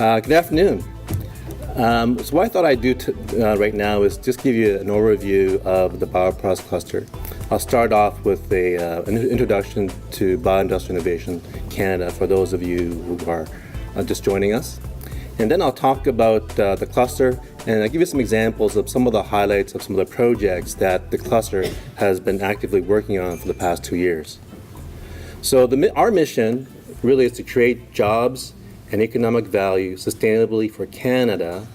Good afternoon. So what I thought I'd do right now is just give you an overview of the Bioproducts Cluster. I'll start off with an introduction to Bioindustrial Innovation Canada for those of you who are just joining us. And then I'll talk about the cluster, and I'll give you some examples of some of the highlights of some of the projects that the cluster has been actively working on for the past 2 years. So our mission really is to create jobs and economic value sustainably for Canada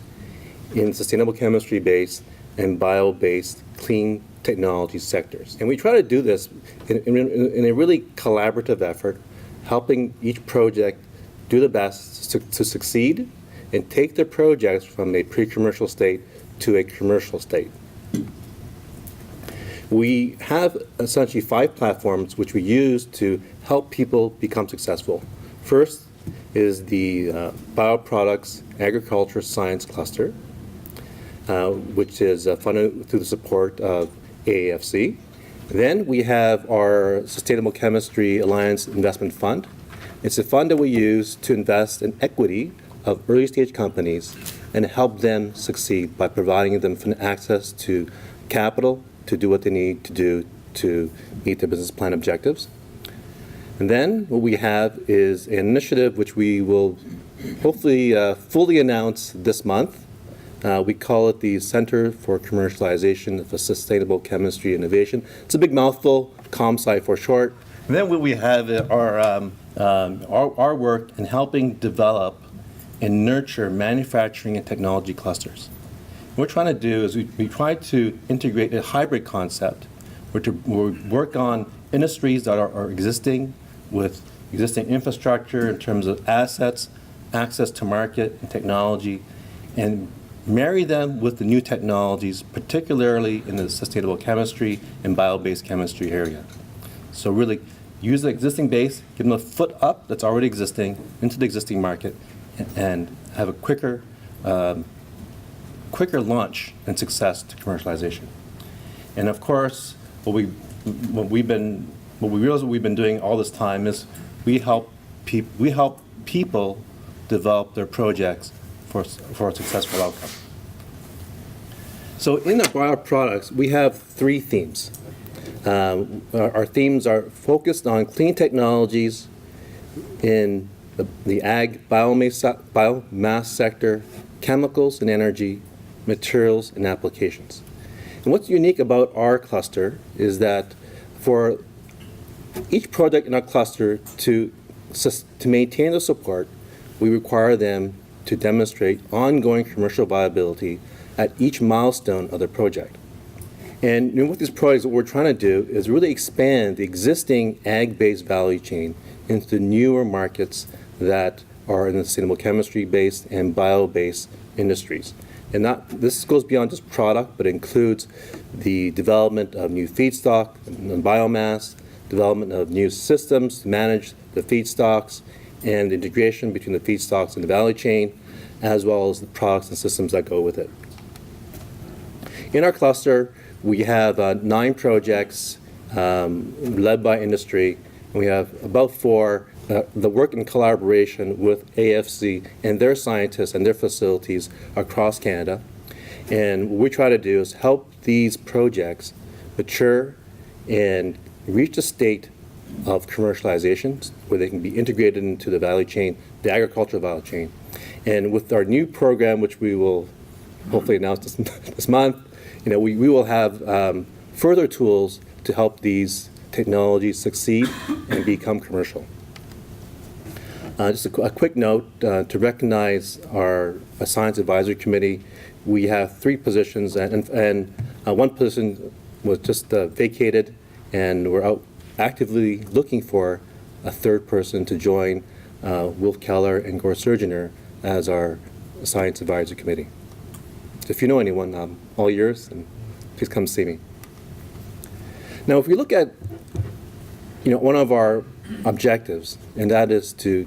in sustainable chemistry-based and bio-based clean technology sectors. And we try to do this in a really collaborative effort, helping each project do the best to succeed and take their projects from a pre-commercial state to a commercial state. We have essentially 5 platforms which we use to help people become successful. First is the Bioproducts Agriculture Science Cluster, which is funded through the support of AAFC. Then we have our Sustainable Chemistry Alliance Investment Fund. It's a fund that we use to invest in equity of early stage companies and help them succeed by providing them access to capital to do what they need to do to meet their business plan objectives. And then what we have is an initiative which we will hopefully fully announce this month. We call it the Center for Commercialization of Sustainable Chemistry Innovation. It's a big mouthful, ComSci for short. And then what we have our work in helping develop and nurture manufacturing and technology clusters. What we're trying to do is we try to integrate a hybrid concept where we work on industries that are existing with existing infrastructure in terms of assets, access to market and technology, and marry them with the new technologies, particularly in the sustainable chemistry and bio-based chemistry area. So really use the existing base, give them a foot up that's already existing into the existing market, and have a quicker launch and success to commercialization. And of course, what we realize we've been doing all this time is we help people develop their projects for a successful outcome. So in the bioproducts, we have 3 themes. Our themes are focused on clean technologies in the ag biomass sector, chemicals and energy, materials and applications. And what's unique about our cluster is that for each project in our cluster to maintain the support, we require them to demonstrate ongoing commercial viability at each milestone of the project. And with these projects, what we're trying to do is really expand the existing ag-based value chain into newer markets that are in the sustainable chemistry-based and bio-based industries. And this goes beyond just product, but includes the development of new feedstock and biomass, development of new systems to manage the feedstocks, and the integration between the feedstocks and the value chain, as well as the products and systems that go with it. In our cluster, we have 9 projects led by industry, and we have about 4 that work in collaboration with AFC and their scientists and their facilities across Canada. And what we try to do is help these projects mature and reach a state of commercialization where they can be integrated into the value chain, the agricultural value chain. And with our new program, which we will hopefully announce this month, we will have further tools to help these technologies succeed and become commercial. Just a quick note to recognize our Science Advisory Committee. We have 3 positions, and 1 position was just vacated, and we're out actively looking for a 3rd person to join Wolf Keller and Gore Surgeoner as our Science Advisory Committee. So if you know anyone, all yours, and please come see me. Now, if we look at one of our objectives, and that is to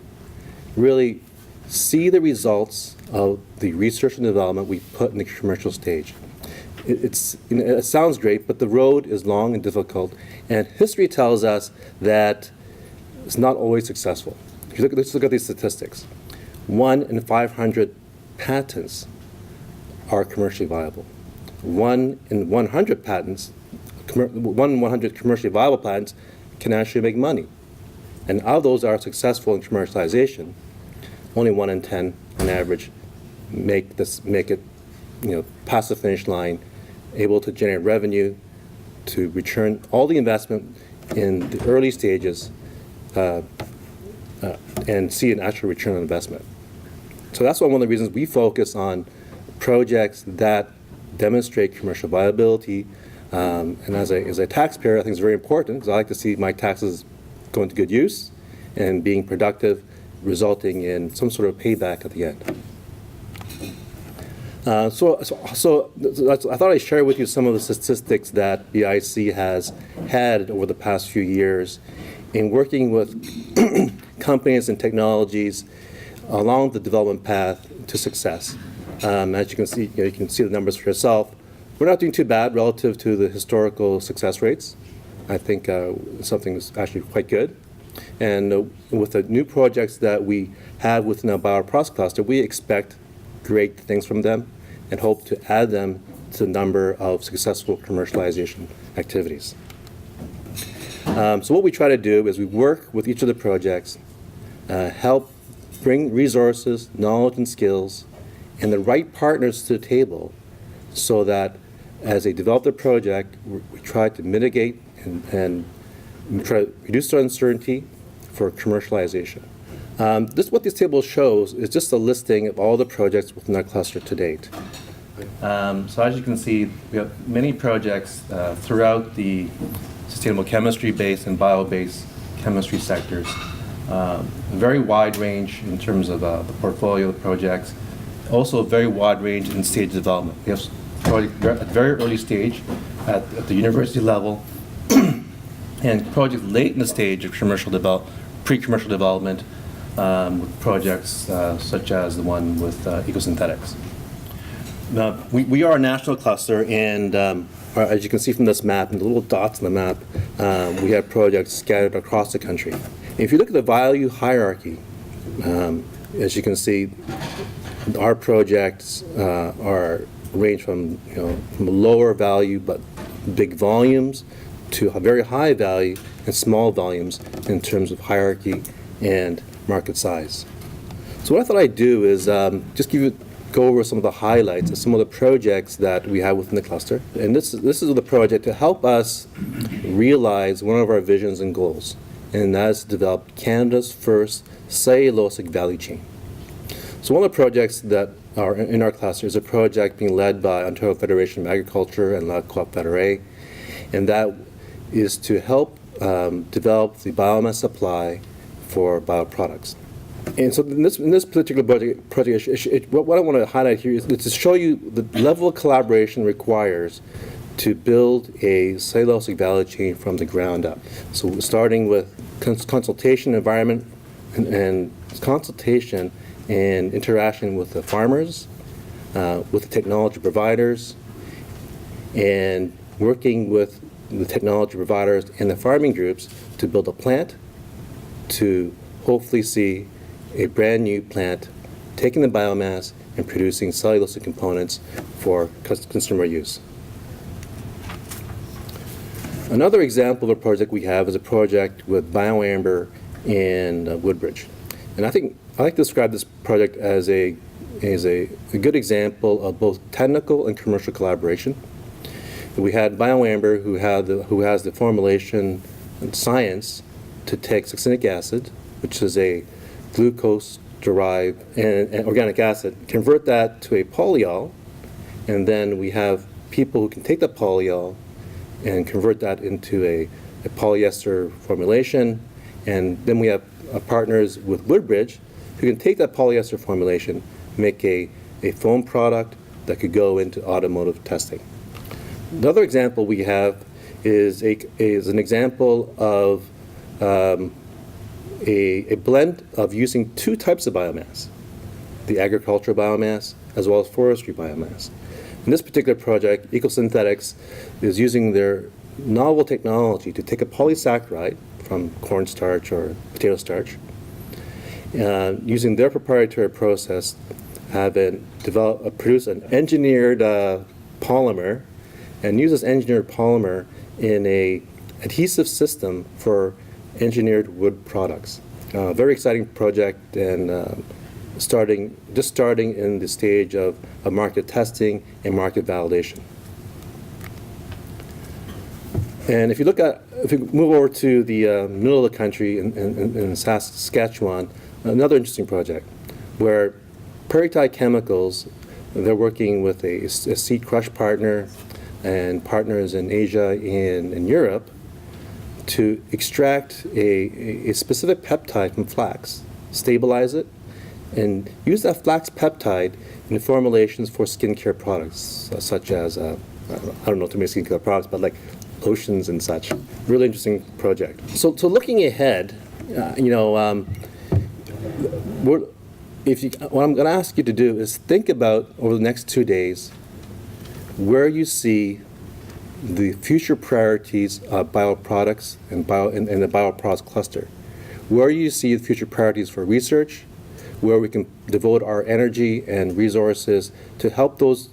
really see the results of the research and development we put in the commercial stage. It sounds great, but the road is long and difficult, and history tells us that it's not always successful. Let's look at these statistics. 1 in 500 patents are commercially viable. 1 in 100 patents, 1 in 100 commercially viable patents can actually make money. And of those are successful in commercialization, only 1 in 10 on average make it, past the finish line, able to generate revenue, to return all the investment in the early stages and see an actual return on investment. So that's one of the reasons we focus on projects that demonstrate commercial viability. And as a taxpayer, I think it's very important because I like to see my taxes going to good use and being productive, resulting in some sort of payback at the end. So I thought I'd share with you some of the statistics that BIC has had over the past few years in working with companies and technologies along the development path to success. As you can see, you can see the numbers for yourself. We're not doing too bad relative to the historical success rates. I think something is actually quite good. And with the new projects that we have within our Bioproducts Cluster, we expect great things from them and hope to add them to the number of successful commercialization activities. So what we try to do is we work with each of the projects, help bring resources, knowledge, and skills, and the right partners to the table so that as they develop their project, we try to mitigate and try to reduce the uncertainty for commercialization. What this table shows is just a listing of all the projects within our cluster to date. So as you can see, we have many projects throughout the sustainable chemistry-based and bio-based chemistry sectors. A very wide range in terms of the portfolio of projects. Also a very wide range in stage development. We have projects at very early stage at the university level and projects late in the stage of pre-commercial development with projects such as the one with ecosynthetics. Now, we are a national cluster, and as you can see from this map, and the little dots on the map, we have projects scattered across the country. If you look at the value hierarchy, as you can see, our projects range from lower value but big volumes to a very high value and small volumes in terms of hierarchy and market size. So what I thought I'd do is just go over some of the highlights of some of the projects that we have within the cluster. And this is the project to help us realize one of our visions and goals, and that is to develop Canada's first cellulosic value chain. So one of the projects that are in our cluster is a project being led by Ontario Federation of Agriculture and La Coop Federée, and that is to help develop the biomass supply for bioproducts. And so in this particular project, what I want to highlight here is to show you the level of collaboration requires to build a cellulosic value chain from the ground up. So starting with consultation environment and consultation and interaction with the farmers, with the technology providers, and working with the technology providers and the farming groups to build a plant to hopefully see a brand new plant taking the biomass and producing cellulosic components for consumer use. Another example of a project we have is a project with Bioamber in Woodbridge. And I like to describe this project as a good example of both technical and commercial collaboration. We had Bioamber who has the formulation and science to take succinic acid, which is a glucose-derived and organic acid, convert that to a polyol, and then we have people who can take that polyol and convert that into a polyester formulation, and then we have partners with Woodbridge who can take that polyester formulation, make a foam product that could go into automotive testing. Another example we have is an example of a blend of using two types of biomass, the agricultural biomass as well as forestry biomass. In this particular project, Ecosynthetics is using their novel technology to take a polysaccharide from cornstarch or potato starch using their proprietary process, have produced an engineered polymer, and use this engineered polymer in a adhesive system for engineered wood products. Very exciting project, and just starting in the stage of market testing and market validation. And if you move over to the middle of the country in Saskatchewan, another interesting project where Peptide Chemicals, they're working with a seed crush partner and partners in Asia and in Europe to extract a specific peptide from flax, stabilize it, and use that flax peptide in formulations for skincare products, such as, I don't know too many skincare products, but like lotions and such. Really interesting project. So looking ahead, what I'm going to ask you to do is think about, over the next 2 days, where you see the future priorities of bioproducts and the bioproducts cluster. Where you see the future priorities for research, where we can devote our energy and resources to help those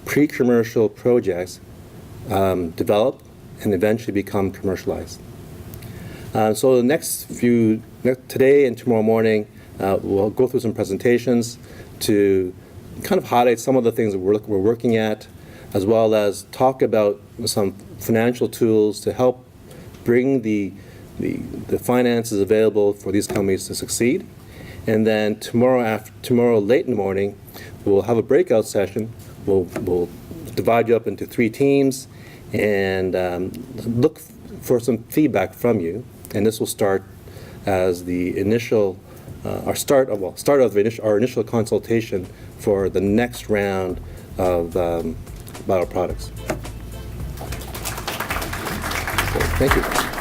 pre-commercial projects develop and eventually become commercialized. So today and tomorrow morning, we'll go through some presentations to kind of highlight some of the things that we're working at, as well as talk about some financial tools to help bring the finances available for these companies to succeed. And then tomorrow late in the morning, we'll have a breakout session. We'll divide you up into 3 teams and look for some feedback from you. And this will start as the initial, our initial consultation for the next round of bioproducts. So, thank you.